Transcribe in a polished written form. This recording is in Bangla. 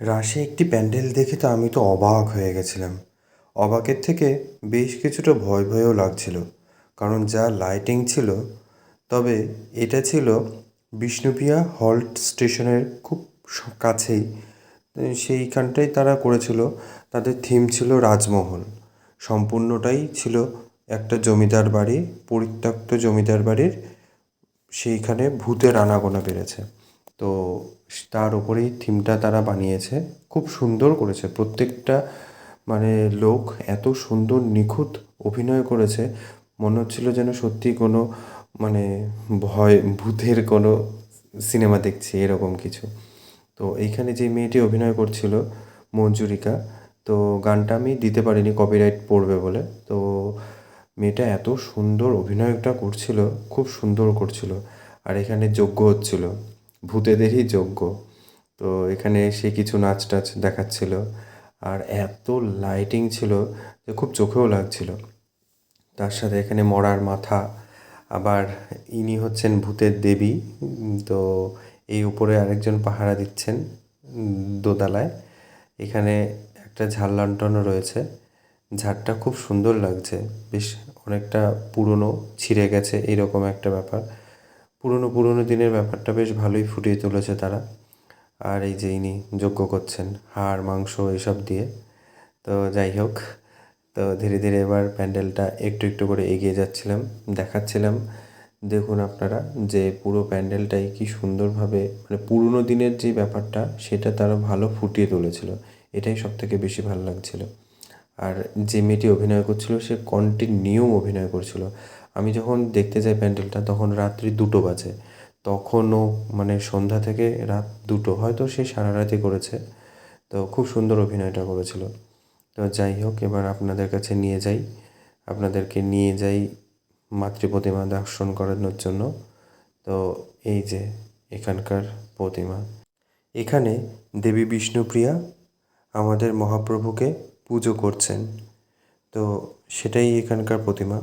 রাশে একটি প্যান্ডেল দেখে তো আমি তো অবাক হয়ে গেছিলাম। অবাকের থেকে বেশ কিছুটা ভয় ভয়ও লাগছিল, কারণ যা লাইটিং ছিল। তবে এটা ছিল বিষ্ণুপ্রিয়া হল্ট স্টেশনের খুব কাছেই। সেইখানটাই তারা করেছিল। তাদের থিম ছিল রাজমহল। সম্পূর্ণটাই ছিল একটা জমিদার বাড়ি, পরিত্যক্ত জমিদার বাড়ির। সেইখানে ভূতের আনাগোনা বেড়েছে। তো তার ওপরেই থিমটা তারা বানিয়েছে। খুব সুন্দর করেছে প্রত্যেকটা, মানে লোক এত সুন্দর নিখুঁত অভিনয় করেছে, মনে হচ্ছিল যেন সত্যি কোনো, মানে ভূতের কোনো সিনেমা দেখছি এরকম কিছু। তো এইখানে যে মেয়েটি অভিনয় করছিল, মঞ্জুরিকা, তো গানটা আমি দিতে পারিনি কপিরাইট পড়বে বলে। তো মেয়েটা এত সুন্দর অভিনয়টা করছিল, খুব সুন্দর করছিল। আর এখানে যজ্ঞ হচ্ছিল, ভূতেদেরই যজ্ঞ। তো এখানে সে কিছু নাচ টাচ দেখাচ্ছিল, আর এত লাইটিং ছিল যে খুব চোখেও লাগছিল। তার সাথে এখানে মরার মাথা, আবার ইনি হচ্ছেন ভূতের দেবী। তো এই উপরে আরেকজন পাহারা দিচ্ছেন দোতলায়। এখানে একটা ঝাড় লণ্ঠনও রয়েছে। ঝাড়টা খুব সুন্দর লাগছে, বেশ অনেকটা পুরনো, ছিঁড়ে গেছে এইরকম একটা ব্যাপার। পুরনো পুরনো দিনের ব্যাপারটা বেশ ভালোই ফুটিয়ে তুলেছে তারা। আর এই যে ইনি যজ্ঞ করছেন হাড় মাংস এসব দিয়ে। তো যাই হোক, তো ধীরে ধীরে এবার প্যান্ডেলটা একটু একটু করে এগিয়ে যাচ্ছিলাম, দেখাচ্ছিলাম। দেখুন আপনারা যে পুরো প্যান্ডেলটাই কি সুন্দরভাবে, মানে পুরনো দিনের যে ব্যাপারটা সেটা তারা ভালো ফুটিয়ে তুলেছিল। এটাই সব থেকে বেশি ভালো লাগছিল। আর যে মেয়েটি অভিনয় করছিল সে কন্টিনিউ অভিনয় করছিল। আমি যখন দেখতে যাই প্যান্ডেলটা তখন রাত্রি 2টো বাজে। তখনও মানে সন্ধ্যা থেকে রাত 2টো, হয়তো সে সারা রাতই করেছে। তো খুব সুন্দর অভিনয়টা করেছিল। তো যাই হোক, এবার আপনাদের কাছে নিয়ে যাই, আপনাদেরকে নিয়ে যাই মাতৃ প্রতিমা দর্শন করানোর জন্য। তো এই যে এখানকার প্রতিমা, এখানে দেবী বিষ্ণুপ্রিয়া আমাদের মহাপ্রভুকে পুজো করছেন। তো সেটাই এখানকার প্রতিমা।